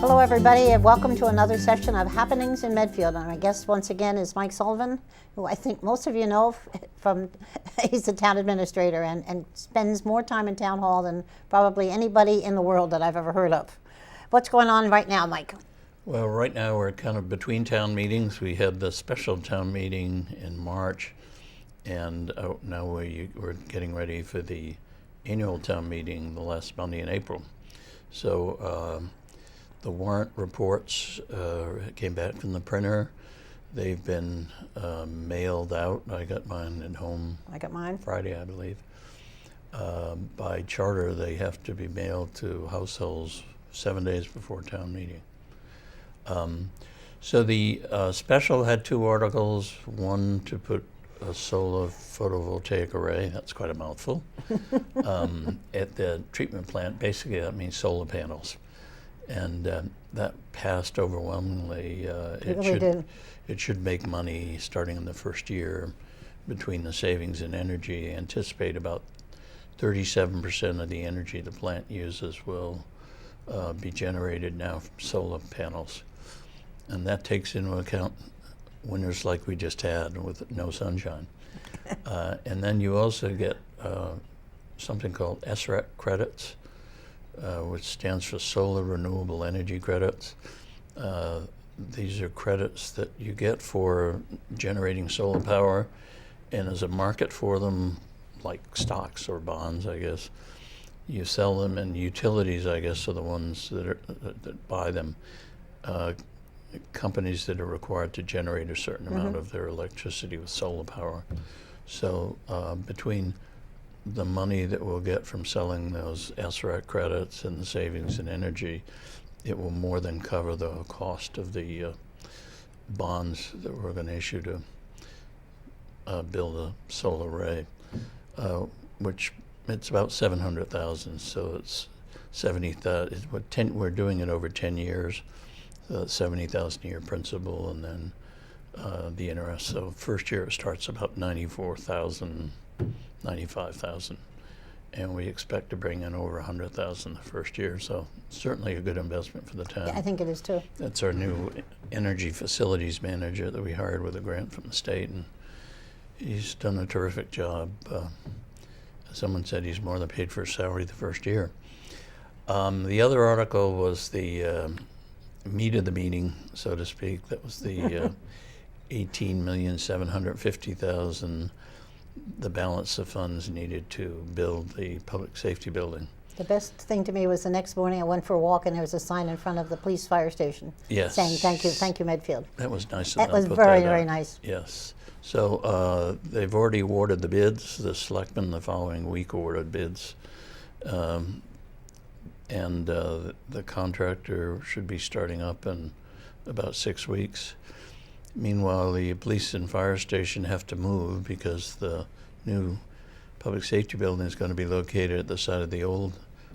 Hello everybody and welcome to another session of Happenings in Medfield. And my guest once again is Mike Sullivan, who I think most of you know from, he's the town administrator and spends more time in town hall than probably anybody in the world that I've ever heard of. What's going on right now, Mike? Well, right now we're kind of between town meetings. We had the special town meeting in March, and now we're getting ready for the annual town meeting the last Monday in April. So the warrant reports came back from the printer. They've been mailed out. I got mine at home. I got mine Friday, I believe. By charter, they have to be mailed to households 7 days before town meeting. So the special had two articles, one to put a solar photovoltaic array, that's quite a mouthful, at the treatment plant. Basically that means solar panels. And that passed overwhelmingly. It should make money starting in the first year. Between the savings and energy, anticipate about 37% of the energy the plant uses will be generated now from solar panels. And that takes into account winters like we just had with no sunshine. And then you also get something called SREC credits, which stands for Solar Renewable Energy Credits. These are credits that you get for generating solar power, and as a market for them, like stocks or bonds, I guess, you sell them, and utilities, I guess, are the ones that buy them. Companies that are required to generate a certain amount of their electricity with solar power. So between the money that we'll get from selling those SREC credits and the savings in energy, it will more than cover the cost of the bonds that we're going to issue to build a solar array, which it's about $700,000. So it's 70,000. We're doing it over 10 years. So that's 70,000 a year principal, and then the interest. So first year it starts about 94,000. 95,000, and we expect to bring in over 100,000 the first year, so certainly a good investment for the town. Yeah, I think it is too. That's our new energy facilities manager that we hired with a grant from the state, and he's done a terrific job. Someone said he's more than paid for his salary the first year. The other article was the meat of the meeting, so to speak. That was the $18,750,000. The balance of funds needed to build the public safety building. The best thing to me was the next morning I went for a walk and there was a sign in front of the police fire station saying thank you Medfield. That was nice. That was very nice. Yes. So they've already awarded the bids. The selectmen the following week awarded bids. And the contractor should be starting up in about 6 weeks. Meanwhile, the police and fire station have to move because the new public safety building is going to be located at the side of the old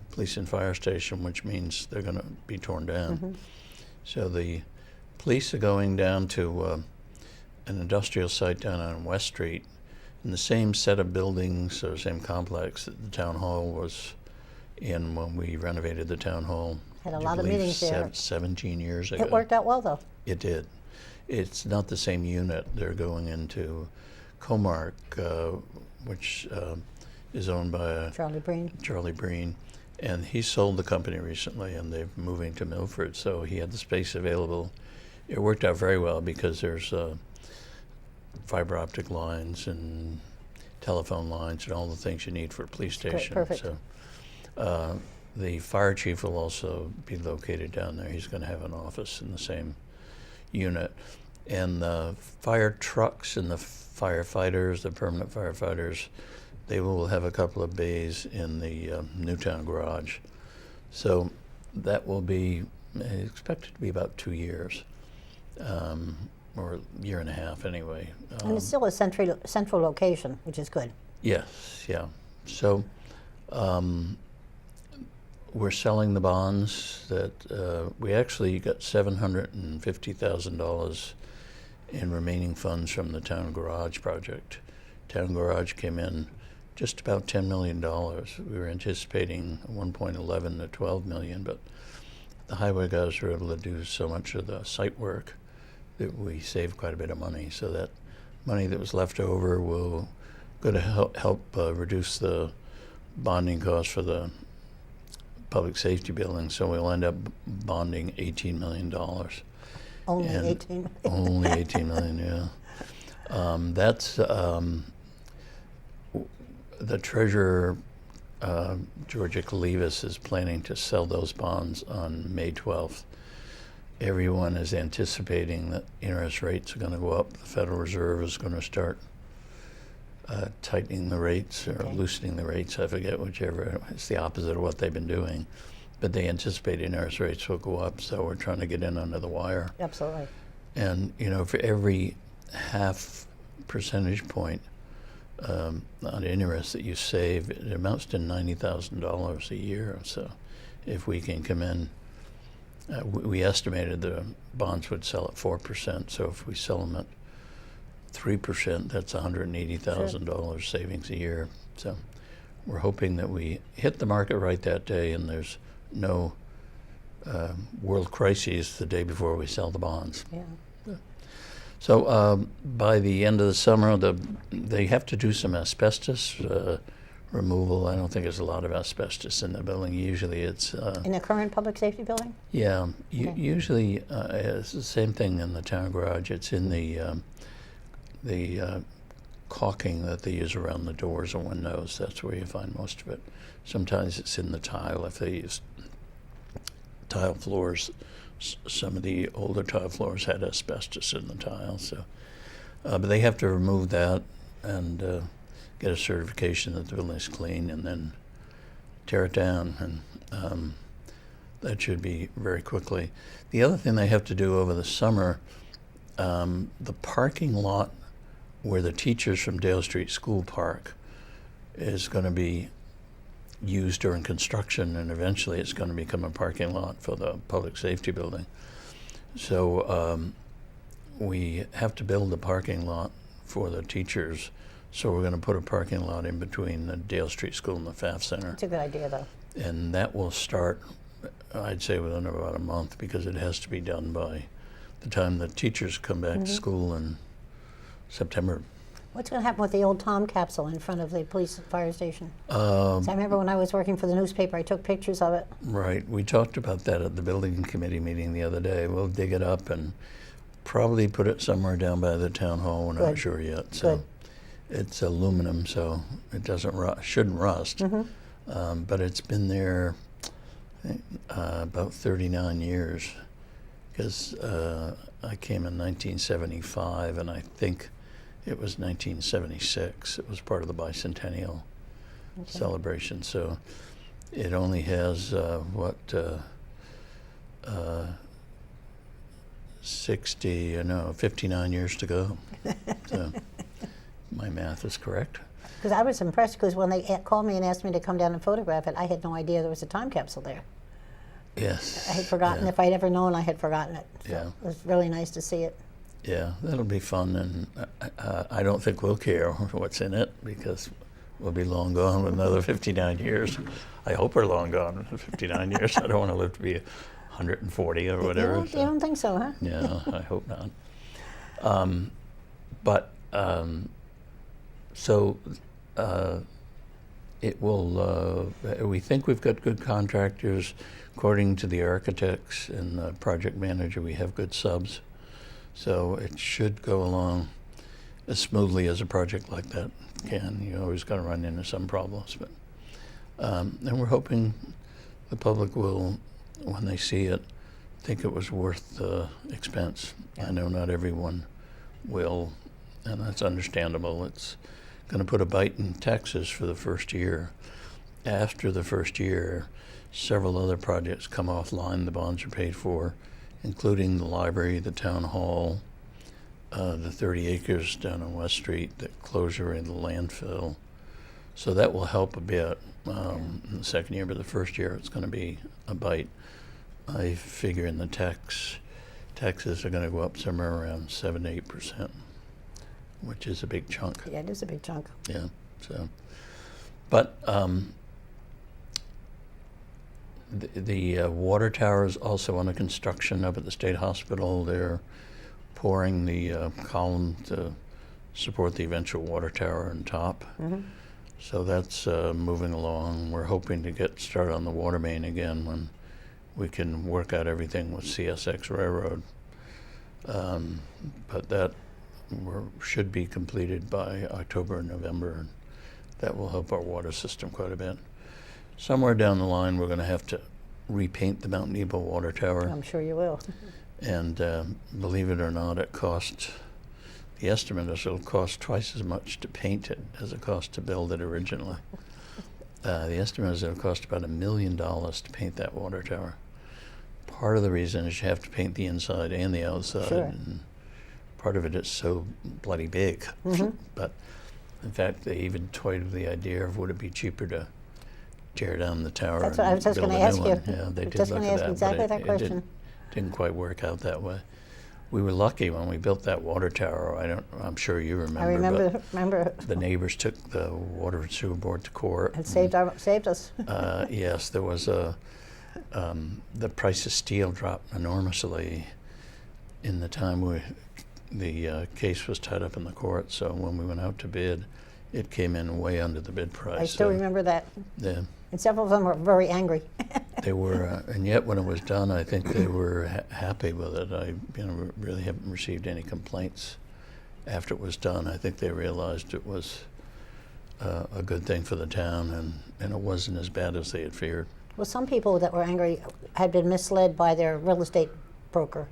police and fire station, which means they're going to be torn down. So the police are going down to an industrial site down on West Street in the same set of buildings or same complex that the town hall was in when we renovated the town hall. Had a lot of meetings there. 17 years ago. It worked out well, though. It did. It's not the same unit. They're going into Comark, which is owned by Charlie Breen, and he sold the company recently, and they're moving to Milford, so he had the space available. It worked out very well because there's fiber optic lines and telephone lines and all the things you need for a police station. Perfect. So the fire chief will also be located down there. He's going to have an office in the same unit, and the fire trucks and the firefighters, the permanent firefighters, they will have a couple of bays in the Newtown garage. So that will be expected to be about 2 years, or a year and a half anyway. And it's still a central location, which is good. Yes, yeah. So we're selling the bonds that we actually got $750,000 in remaining funds from the town garage project. Town garage came in just about $10 million. We were anticipating 1.11 to 12 million, but the highway guys were able to do so much of the site work that we saved quite a bit of money. So that money that was left over will go to help reduce the bonding costs for the public safety building. So we'll end up bonding $18 million. Only And 18. Only 18 million, yeah. That's the treasurer, Georgia Kalivas, is planning to sell those bonds on May 12th. Everyone is anticipating that interest rates are going to go up. The Federal Reserve is going to start tightening the rates or loosening the rates. I forget whichever. It's the opposite of what they've been doing. But they anticipate interest rates will go up, so we're trying to get in under the wire. Absolutely. And, you know, for every half percentage point on interest that you save, it amounts to $90,000 a year. So if we can come in, we estimated the bonds would sell at 4%. So if we sell them at 3%, that's $180,000 savings a year. So we're hoping that we hit the market right that day and there's no world crises the day before we sell the bonds. Yeah. So by the end of the summer, they have to do some asbestos removal. I don't think there's a lot of asbestos in the building. Usually it's... In the current public safety building? Yeah. Okay. Usually it's the same thing in the town garage. It's in the caulking that they use around the doors and windows. That's where you find most of it. Sometimes it's in the tile if they use tile floors. Some of the older tile floors had asbestos in the tile, so but they have to remove that and get a certification that the building is clean, and then tear it down, and that should be very quickly. The other thing they have to do over the summer, the parking lot where the teachers from Dale Street School park is going to be used during construction, and eventually it's going to become a parking lot for the public safety building. So we have to build a parking lot for the teachers, so we're going to put a parking lot in between the Dale Street School and the FAF Center. It's a good idea, though. And that will start, I'd say, within about a month, because it has to be done by the time the teachers come back to school in September. What's going to happen with the old Tom capsule in front of the police fire station? So I remember when I was working for the newspaper, I took pictures of it. Right. We talked about that at the building committee meeting the other day. We'll dig it up and probably put it somewhere down by the town hall. We're not Good. sure yet. So it's aluminum, so it doesn't shouldn't rust. But it's been there about 39 years, because I came in 1975, and I think it was 1976. It was part of the bicentennial celebration. So it only has 59 years to go. So my math is correct. Because I was impressed, because when they called me and asked me to come down and photograph it, I had no idea there was a time capsule there. Yes. I had forgotten. If I'd ever known, I had forgotten it. So Yeah. it was really nice to see it. Yeah, that'll be fun, and I don't think we'll care what's in it, because we'll be long gone with another 59 years. I hope we're long gone with 59 years. I don't want to live to be 140 or whatever. You don't think so, huh? Yeah, I hope not. It will, we think we've got good contractors. According to the architects and the project manager, we have good subs. So it should go along as smoothly as a project like that can. You always got to run into some problems, but and we're hoping the public will, when they see it, think it was worth the expense. I know not everyone will, and that's understandable. It's going to put a bite in taxes for the first year. After the first year, several other projects come offline. The bonds are paid for, including the library, the town hall, the 30 acres down on West Street, the closure in the landfill. So that will help a bit in the second year, but the first year it's going to be a bite. I figure in the taxes are going to go up somewhere around 7 to 8%, which is a big chunk. Yeah, it is a big chunk. Yeah. So, but The water tower is also under construction up at the state hospital. They're pouring the column to support the eventual water tower on top. So that's moving along. We're hoping to get started on the water main again when we can work out everything with CSX Railroad. But that should be completed by October or November, and that will help our water system quite a bit. Somewhere down the line, we're going to have to repaint the Mount Nebo water tower. I'm sure you will. And believe it or not, the estimate is it'll cost twice as much to paint it as it cost to build it originally. The estimate is it'll cost about $1 million to paint that water tower. Part of the reason is you have to paint the inside and the outside. Sure. And part of it is so bloody big. But in fact, they even toyed with the idea of would it be cheaper to tear down the tower. That's what I was just going to ask you. Yeah, they did Just look going to at ask that, exactly but that question. didn't quite work out that way. We were lucky when we built that water tower. I'm sure you remember. I remember. The neighbors took the water and sewer board to court. It saved us. Yes, there was the price of steel dropped enormously in the time the case was tied up in the court. So when we went out to bid, it came in way under the bid price. I still remember that. Yeah. And several of them were very angry. They were, and yet when it was done, I think they were happy with it. I really haven't received any complaints after it was done. I think they realized it was a good thing for the town, and it wasn't as bad as they had feared. Well, some people that were angry had been misled by their real estate broker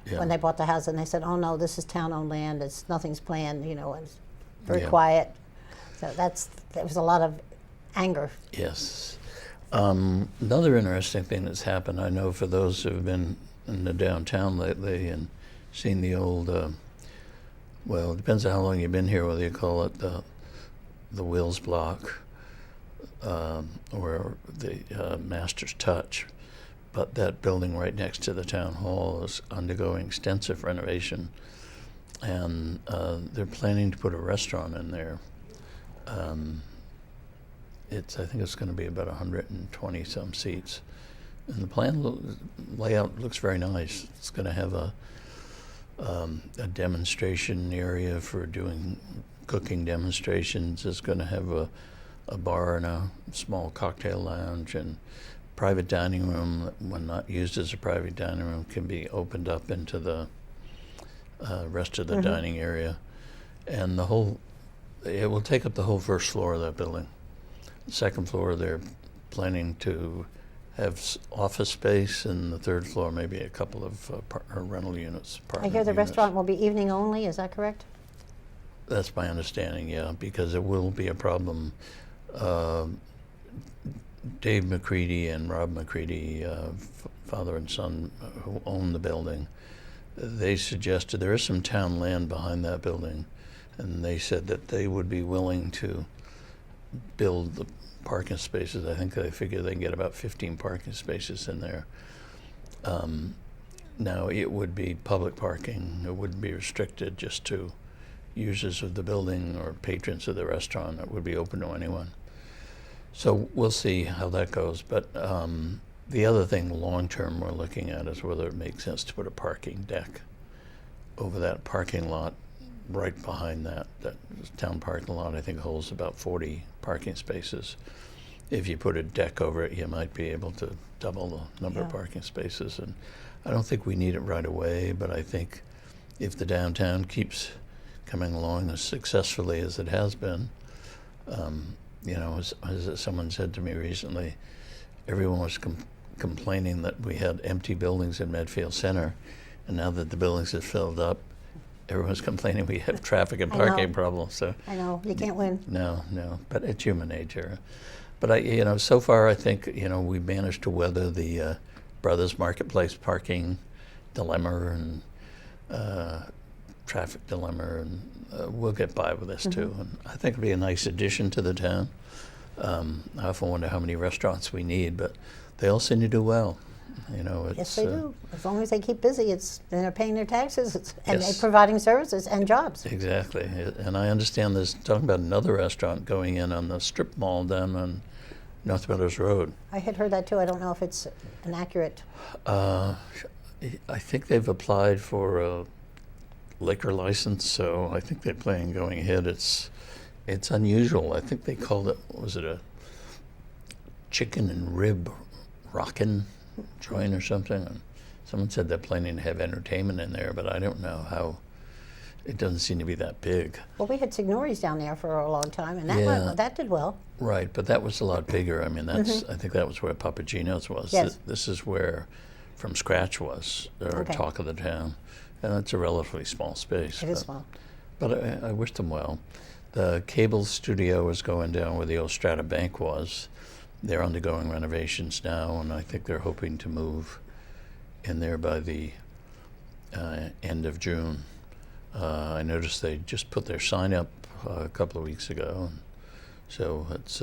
when they bought the house, and they said, "Oh no, this is town-owned land. Nothing's planned. It's very quiet." So there was a lot of anger. Yes. Another interesting thing that's happened, I know for those who have been in the downtown lately and seen the old, well, it depends on how long you've been here, whether you call it the Wills Block or the Master's Touch. But that building right next to the town hall is undergoing extensive renovation, and they're planning to put a restaurant in there. I think it's going to be about 120 some seats, and the plan layout looks very nice. It's going to have a demonstration area for doing cooking demonstrations. It's going to have a bar and a small cocktail lounge, and private dining room that, when not used as a private dining room, can be opened up into the rest of the dining area, and it will take up the whole first floor of that building. Second floor, they're planning to have office space, and the third floor, maybe a couple of rental units. I hear the restaurant will be evening only. Is that correct? That's my understanding, yeah, because it will be a problem. Dave McCready and Rob McCready, father and son who own the building, they suggested there is some town land behind that building, and they said that they would be willing to build the parking spaces. I think they figure they can get about 15 parking spaces in there. Now, it would be public parking. It wouldn't be restricted just to users of the building or patrons of the restaurant. It would be open to anyone. So we'll see how that goes. But the other thing long-term we're looking at is whether it makes sense to put a parking deck over that parking lot right behind that town parking lot. I think holds about 40 parking spaces. If you put a deck over it, you might be able to double the number of parking spaces. And I don't think we need it right away, but I think if the downtown keeps coming along as successfully as it has been, as someone said to me recently, everyone was complaining that we had empty buildings in Medfield Center, and now that the buildings have filled up, everyone's complaining we have traffic and parking problems. So I know, you can't win. No, but it's human nature. But so far I think we managed to weather the Brothers Marketplace parking dilemma and traffic dilemma, and we'll get by with this too. And I think it'll be a nice addition to the town. I often wonder how many restaurants we need, but they all seem to do well. Yes, they do. As long as they keep busy, they're paying their taxes and they're providing services and jobs. Exactly. And I understand there's talking about another restaurant going in on the strip mall down on North Meadows Road. I had heard that too. I don't know if it's an accurate. I think they've applied for a liquor license, so I think they plan on going ahead. It's unusual. I think they called it, was it a chicken and rib rockin' joint or something? And someone said they're planning to have entertainment in there, but I don't know how. It doesn't seem to be that big. Well, we had Signori's down there for a long time, and that did well. Right, but that was a lot bigger. I mean, that's I think that was where Papagino's was. Yes. This is where From Scratch was, or Okay. Talk of the Town. And it's a relatively small space. It is small. But I wish them well. The cable studio is going down where the old Strata Bank was. They're undergoing renovations now, and I think they're hoping to move in there by the end of June. I noticed they just put their sign up a couple of weeks ago, and so it's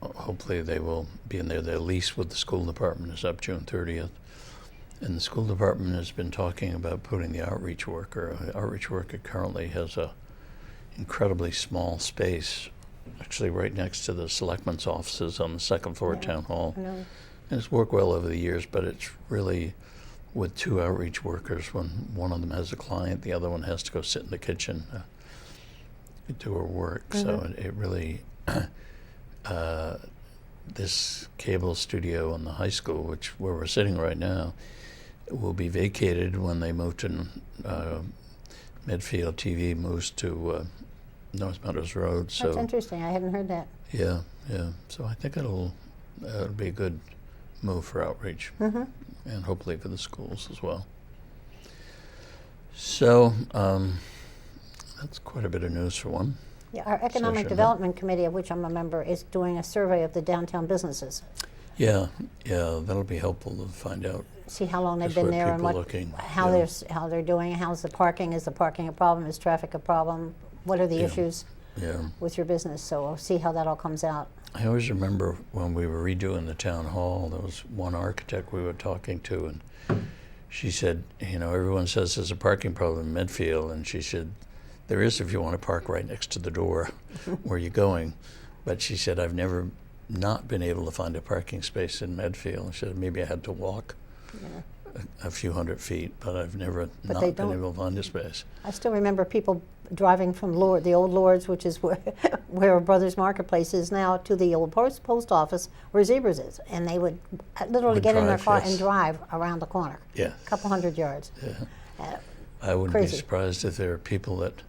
hopefully they will be in there. Their lease with the school department is up June 30th. And the school department has been talking about putting the outreach worker. The outreach worker currently has a incredibly small space, actually right next to the selectmen's offices on the second floor of Town Hall. I know. And it's worked well over the years, but it's really with two outreach workers. When one of them has a client, the other one has to go sit in the kitchen do her work. So it really, this cable studio in the high school, where we're sitting right now, will be vacated when they move to Medfield. TV moves to North Meadows Road. So That's interesting. I hadn't heard that. yeah. So I think it'll be a good move for outreach, and hopefully for the schools as well. So that's quite a bit of news for one. Yeah, our Economic Session, Development Committee, of which I'm a member, is doing a survey of the downtown businesses. Yeah, that'll be helpful to find out. See how long they've Just been where there and people what, are looking, how yeah. how they're doing. How's the parking? Is the parking a problem? Is traffic a problem? What are the Yeah. issues Yeah. with your business? So we'll see how that all comes out. I always remember when we were redoing the town hall, there was one architect we were talking to, and she said, everyone says there's a parking problem in Medfield, and she said, there is if you want to park right next to the door where you're going. But she said, I've never not been able to find a parking space in Medfield. She said, maybe I had to walk a few hundred feet, but I've never not they been don't- able to find a space. I still remember people driving from the old Lords, which is where Brothers Marketplace is now, to the old post office where Zebras is, and they would literally Would get in their drive, car yes. and drive around the corner, Yeah. a couple hundred yards. I wouldn't Crazy. be surprised if there are people that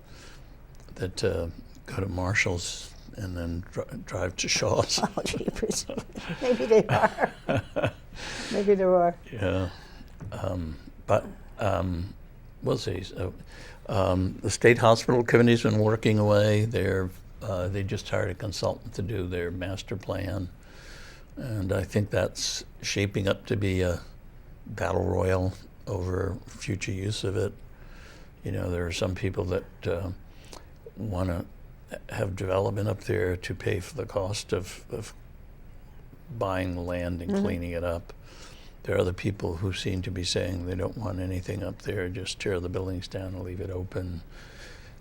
go to Marshall's and then drive to Shaw's. Oh, jeepers. Maybe they are. Maybe there are. Yeah, but we'll see. So, the state hospital committee's been working away. They just hired a consultant to do their master plan, and I think that's shaping up to be a battle royal over future use of it. There are some people that want to have development up there to pay for the cost of buying the land and cleaning it up. There are other people who seem to be saying they don't want anything up there, just tear the buildings down and leave it open.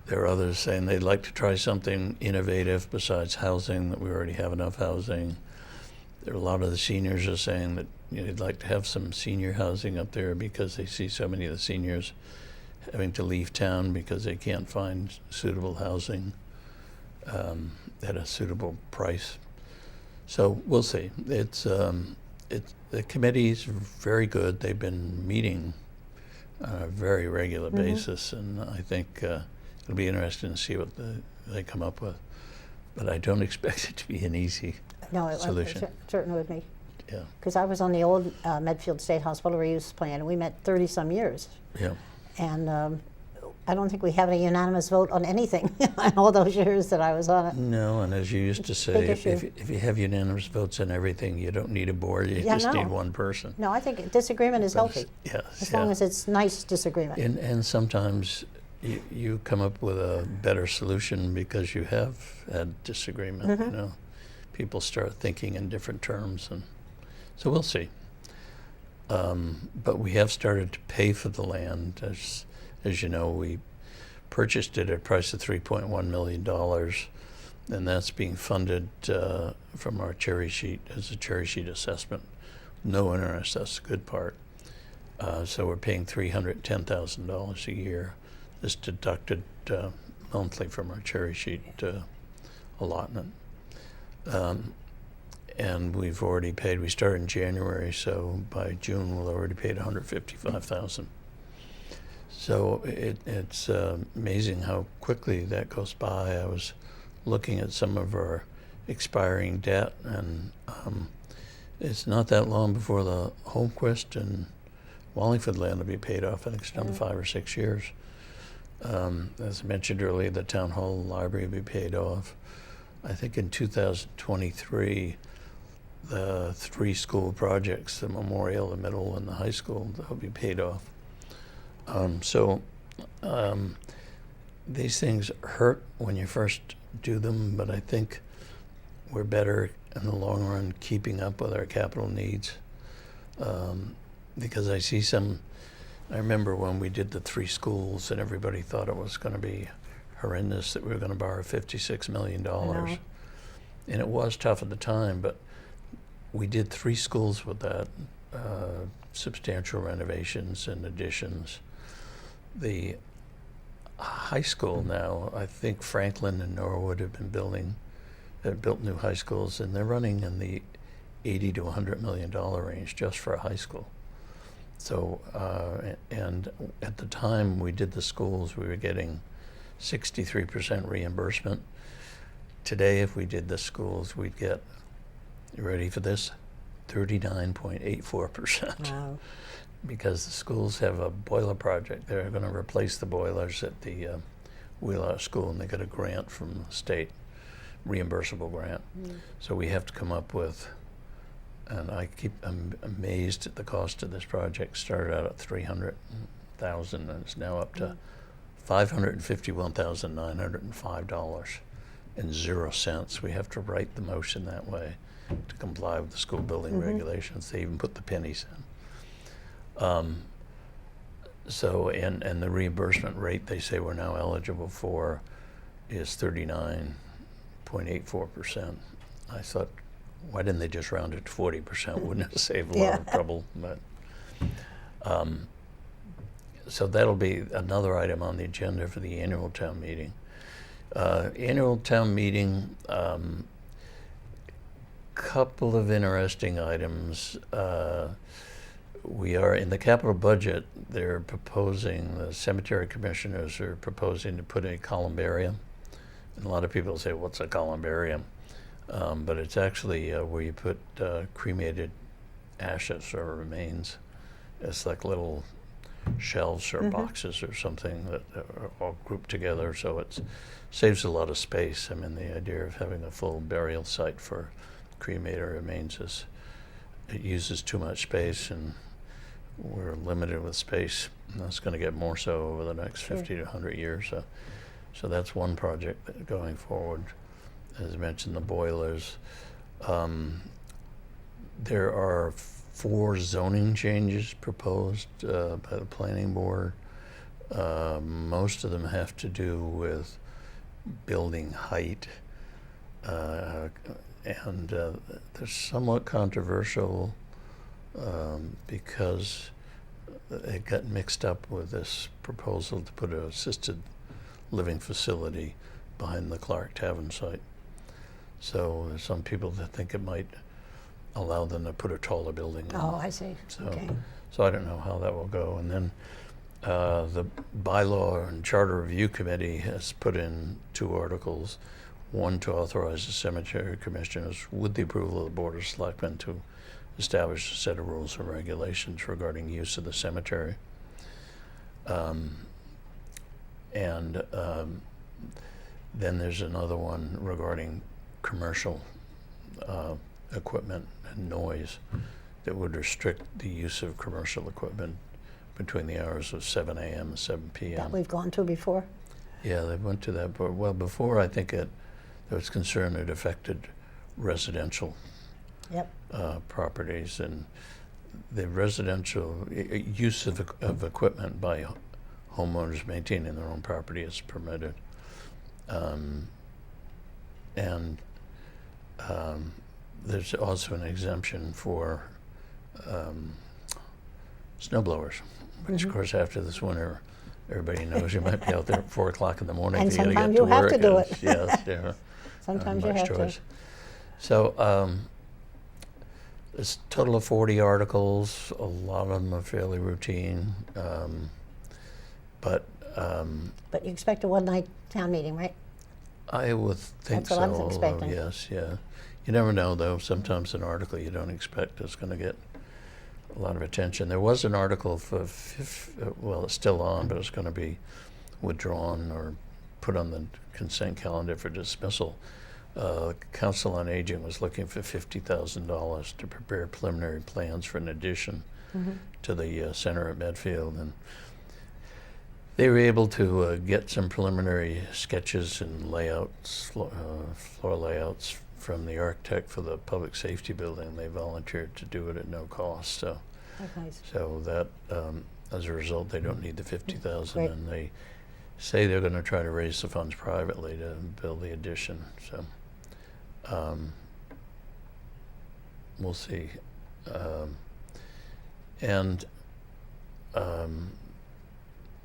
There are others saying they'd like to try something innovative besides housing, that we already have enough housing. There are a lot of the seniors are saying that they'd like to have some senior housing up there because they see so many of the seniors having to leave town because they can't find suitable housing at a suitable price. So we'll see. The committee's very good. They've been meeting on a very regular basis, and I think it'll be interesting to see what they come up with. But I don't expect it to be an easy No, it solution. certainly with me. Yeah, Because I was on the old Medfield State Hospital reuse plan, and we met 30-some years. yeah. And I don't think we have a unanimous vote on anything in all those years that I was on it. No, and as you used to Big say, issue. if you have unanimous votes on everything, you don't need a board. You Yeah, just need no. one person. No, I think disagreement is healthy, Yes, as yeah. long as it's nice disagreement. And sometimes you come up with a better solution because you have had disagreement. People start thinking in different terms, and so we'll see. But we have started to pay for the land. As you know, we purchased it at a price of $3.1 million. and that's being funded from our cherry sheet as a cherry sheet assessment. No interest, that's the good part. So we're paying $310,000 a year. This deducted monthly from our cherry sheet allotment. And we've already paid, we started in January, so by June we'll already paid $155,000. So it's amazing how quickly that goes by. I was looking at some of our expiring debt, and it's not that long before the Holmquist and Wallingford land will be paid off. I think it's another 5 or 6 years. As I mentioned earlier, the town hall library will be paid off. I think in 2023, the 3 school projects, the memorial, the middle, and the high school, they'll be paid off. These things hurt when you first do them, but I think we're better in the long run keeping up with our capital needs. Because I see I remember when we did the 3 schools and everybody thought it was going to be horrendous, that we were going to borrow $56 million. And it was tough at the time, but we did 3 schools with that, substantial renovations and additions. The high school now, I think Franklin and Norwood have built new high schools, and they're running in the $80 to $100 million range just for a high school. So, and at the time we did the schools, we were getting 63% reimbursement. Today, if we did the schools, we'd get, you ready for this? 39.84%. Wow. Because the schools have a boiler project. They're going to replace the boilers at the Wheelock School, and they got a grant from the state, reimbursable grant. So we have to come up with, and I'm amazed at the cost of this project. Started out at $300,000 and it's now up to $551,905.00. We have to write the motion that way to comply with the school building regulations. They even put the pennies in. So, and the reimbursement rate they say we're now eligible for is 39.84%. I thought, why didn't they just round it to 40%? Wouldn't it save a lot of trouble? But so that'll be another item on the agenda for the annual town meeting. Annual town meeting, couple of interesting items. We are in the capital budget. They're proposing, the cemetery commissioners are proposing to put a columbarium. And a lot of people say, what's a columbarium? But it's actually where you put cremated ashes or remains. It's like little shelves or boxes or something that are all grouped together, so it saves a lot of space. I mean, the idea of having a full burial site for cremated remains is, it uses too much space, and we're limited with space. And that's going to get more so over the next 50 to 100 years. So that's one project going forward. As I mentioned, the boilers. There are 4 zoning changes proposed by the planning board. Most of them have to do with building height, and they're somewhat controversial because it got mixed up with this proposal to put an assisted living facility behind the Clark Tavern site. So there's some people that think it might allow them to put a taller building in. Oh, I see. So, Okay. so I don't know how that will go. And then the bylaw and charter review committee has put in 2 articles. One, to authorize the cemetery commissioners, with the approval of the Board of Selectmen, to establish a set of rules and regulations regarding use of the cemetery. Then there's another one regarding commercial equipment and noise that would restrict the use of commercial equipment between the hours of 7 a.m. and 7 p.m. That we've gone to before? Yeah, they went to that. But, well, before I think there was concern it affected residential properties, and the residential use of equipment by homeowners maintaining their own property is permitted. And there's also an exemption for snow blowers, which of course after this winter, everybody knows you might be out there at 4 o'clock in the morning And if you got to get sometimes to you have work. to do and it. Yes, yeah. Sometimes you much have choice. to. So it's a total of 40 articles. A lot of them are fairly routine, but But you expect a one-night town meeting, right? I would think That's what I was so. expecting. Yes, yeah. You never know, though. Sometimes an article you don't expect is going to get a lot of attention. There was an article for, well, it's still on, but it's going to be withdrawn or put on the consent calendar for dismissal. Council on Aging was looking for $50,000 to prepare preliminary plans for an addition to the center at Medfield, and they were able to get some preliminary sketches and layouts, floor layouts from the architect for the public safety building. They volunteered to do it at no cost. So, That's nice. so that as a result, they don't need the 50,000, Great. and they say they're going to try to raise the funds privately to build the addition. So, we'll see.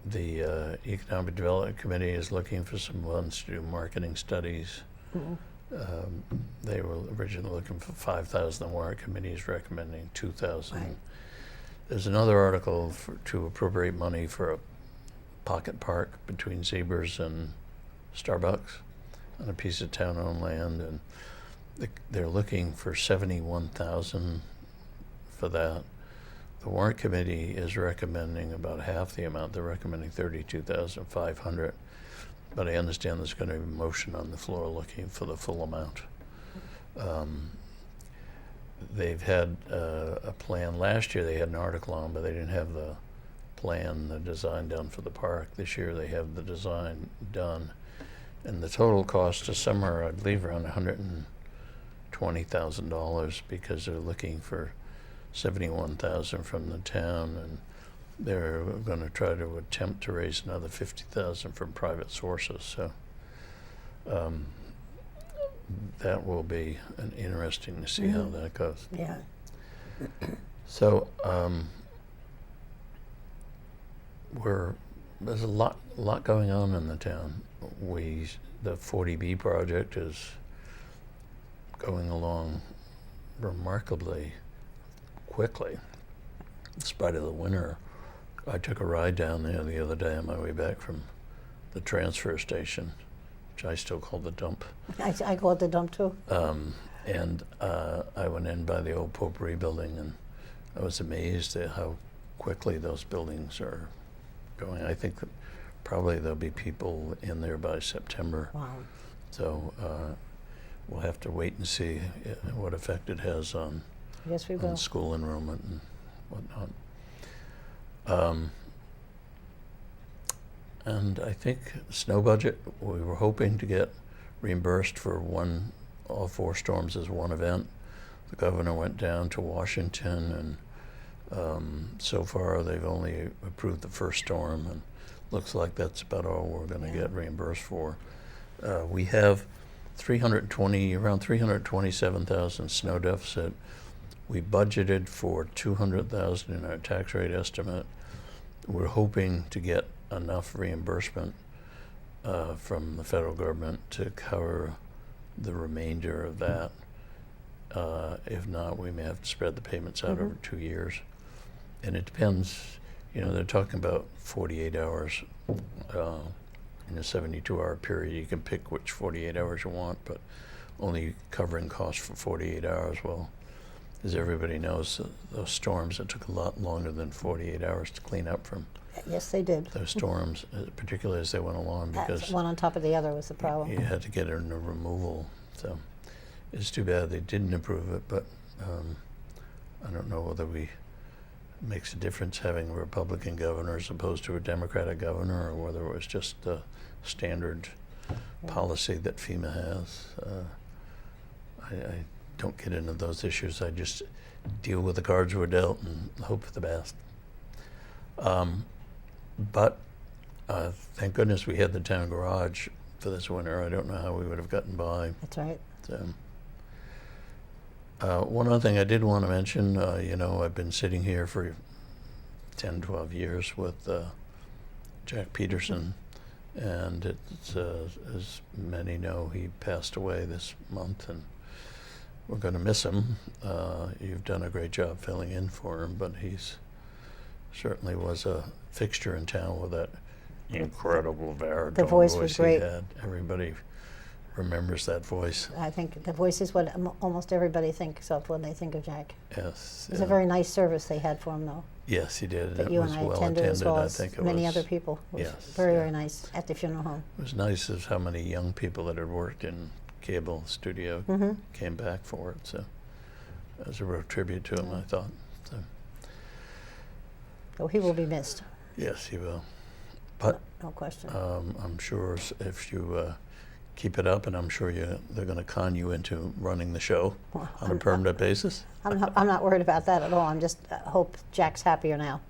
The Economic Development Committee is looking for some funds to do marketing studies. They were originally looking for 5,000. The warrant committee is recommending 2,000. Right. There's another article to appropriate money for a pocket park between Zebras and Starbucks on a piece of town-owned land, and they're looking for 71,000 for that. The warrant committee is recommending about half the amount. They're recommending 32,500. But I understand there's going to be a motion on the floor looking for the full amount. They've had a plan. Last year they had an article on, but they didn't have the plan, the design done for the park. This year they have the design done. And the total cost is somewhere, I believe, around $120,000 because they're looking for 71,000 from the town, and they're going to try to attempt to raise another 50,000 from private sources. So that will be interesting to see how that goes. Yeah. So there's a lot going on in the town. The 40B project is going along remarkably quickly, in spite of the winter. I took a ride down there the other day on my way back from the transfer station, which I still call the dump. I call it the dump too. And I went in by the old Potpourri building, and I was amazed at how quickly those buildings are going. I think that probably there'll be people in there by September. Wow. So we'll have to wait and see what effect it has on Yes, we will. school enrollment and whatnot. And I think snow budget, we were hoping to get reimbursed for all 4 storms as one event. The governor went down to Washington, and so far they've only approved the first storm, and looks like that's about all we're going to get reimbursed for. We have around 327,000 snow deficit. We budgeted for 200,000 in our tax rate estimate. We're hoping to get enough reimbursement from the federal government to cover the remainder of that. If not, we may have to spread the payments out over 2 years. And it depends, they're talking about 48 hours in a 72-hour period. You can pick which 48 hours you want, but only covering costs for 48 hours. Well, as everybody knows, those storms, it took a lot longer than 48 hours to clean up from Yes, they did. those storms, particularly as they went along, because One on top of the other was the problem. you had to get it into removal. So it's too bad they didn't approve it, but I don't know whether it makes a difference having a Republican governor as opposed to a Democratic governor, or whether it was just the standard policy that FEMA has. I don't get into those issues. I just deal with the cards we're dealt and hope for the best. But thank goodness we had the town garage for this winter. I don't know how we would have gotten by. That's right. So, one other thing I did want to mention, I've been sitting here for 10, 12 years with Jack Peterson, and it's, as many know, he passed away this month, and we're going to miss him. You've done a great job filling in for him, but he's certainly was a fixture in town with that incredible baritone voice was great. he had. Everybody remembers that voice. I think the voice is what almost everybody thinks of when they think of Jack. Yes. It was a very nice service they had for him, though. Yes, he did. That It you was and I well attended, as well I as think it many was, other people. It was yes, very, yeah. very nice at the funeral home. It was nice as how many young people that had worked in cable studio came back for it. So it was a real tribute to him, I thought. So, So he will be missed, yes, he will. But no question. I'm sure if you keep it up, and I'm sure they're going to con you into running the show on a permanent basis. I'm not worried about that at all. I'm just hope Jack's happier now.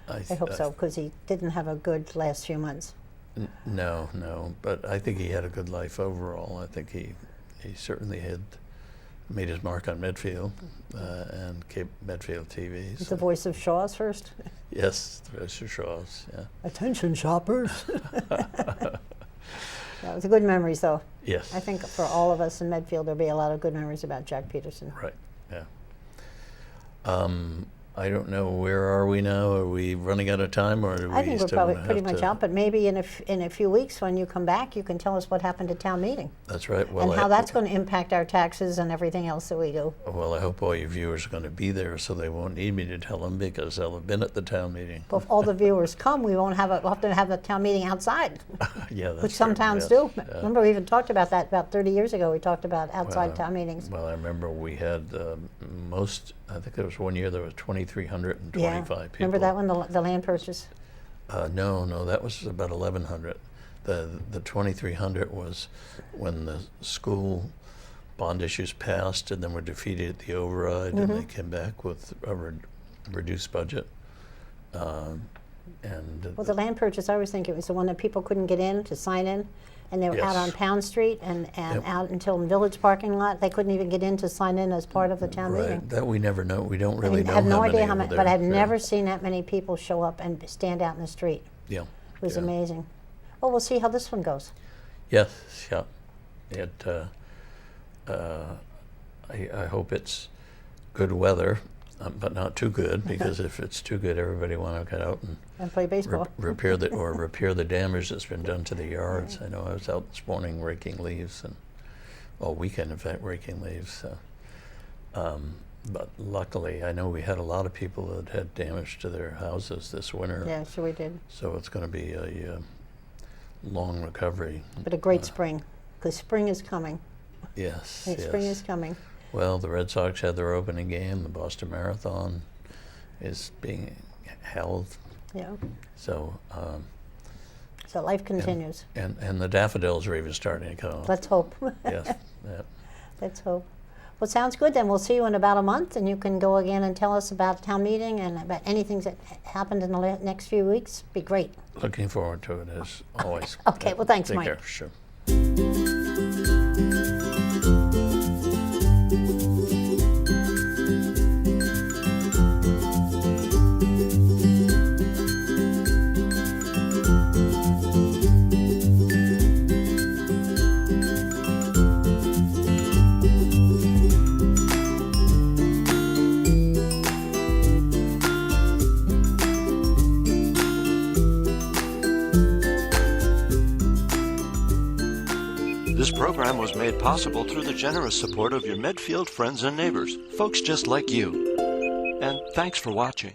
I hope so, because he didn't have a good last few months. No, but I think he had a good life overall. I think he certainly had made his mark on Medfield and Medfield TV. He's the voice of Shaw's first. Yes, the voice of Shaw's, yeah. Attention, shoppers. That was a good memories, though. Yes. I think for all of us in Medfield, there'll be a lot of good memories about Jack Peterson. Right, yeah. I don't know, where are we now? Are we running out of time, or do we I think we're still probably have pretty much to- out, but maybe in a few weeks when you come back, you can tell us what happened at town meeting That's right. Well, and how that's going to impact our taxes and everything else that we do. Well, I hope all your viewers are going to be there, so they won't need me to tell them, because they'll have been at the town meeting. But if all the viewers come, we'll have to have a town meeting outside, Yeah, that's which some true, towns yes, do. yeah. Remember, we even talked about that about 30 years ago. We talked about outside Well, town meetings. Well, I remember we had I think there was one year there was 2,325 people. Remember that one, the land purchase? No, that was about 1,100. The 2,300 was when the school bond issues passed, and then were defeated at the override, and they came back with a reduced budget. Well, the land purchase, I always think it was the one that people couldn't get in to sign in, and they were out Yes. on Pound Street and Yep. out until the village parking lot. They couldn't even get in to sign in as part of the town Right, meeting. that we never know. We don't really know I have no how idea how many many, were but there. I've Yeah. never seen that many people show up and stand out in the street. Yeah. It was yeah. amazing. Well, we'll see how this one goes. Yes, yeah. I hope it's good weather, but not too good, because if it's too good, everybody want to get out and Play baseball. repair the damage that's been done to the yards. I know I was out this morning raking leaves, and all weekend, in fact, raking leaves. So. But luckily, I know we had a lot of people that had damage to their houses this winter. Yeah, sure we did. So it's going to be a long recovery. But a great spring, because spring is coming. Yes. Spring is coming. Well, the Red Sox had their opening game. The Boston Marathon is being held. Yeah. So. So life continues. And the daffodils are even starting to come. Let's hope. Yes. Yeah. Let's hope. Well, sounds good. Then we'll see you in about a month, and you can go again and tell us about town meeting and about anything that happened in the next few weeks. Be great. Looking forward to it as always. Okay, well, thanks, Take Mike. care. Sure. This program was made possible through the generous support of your Medfield friends and neighbors, folks just like you. And thanks for watching.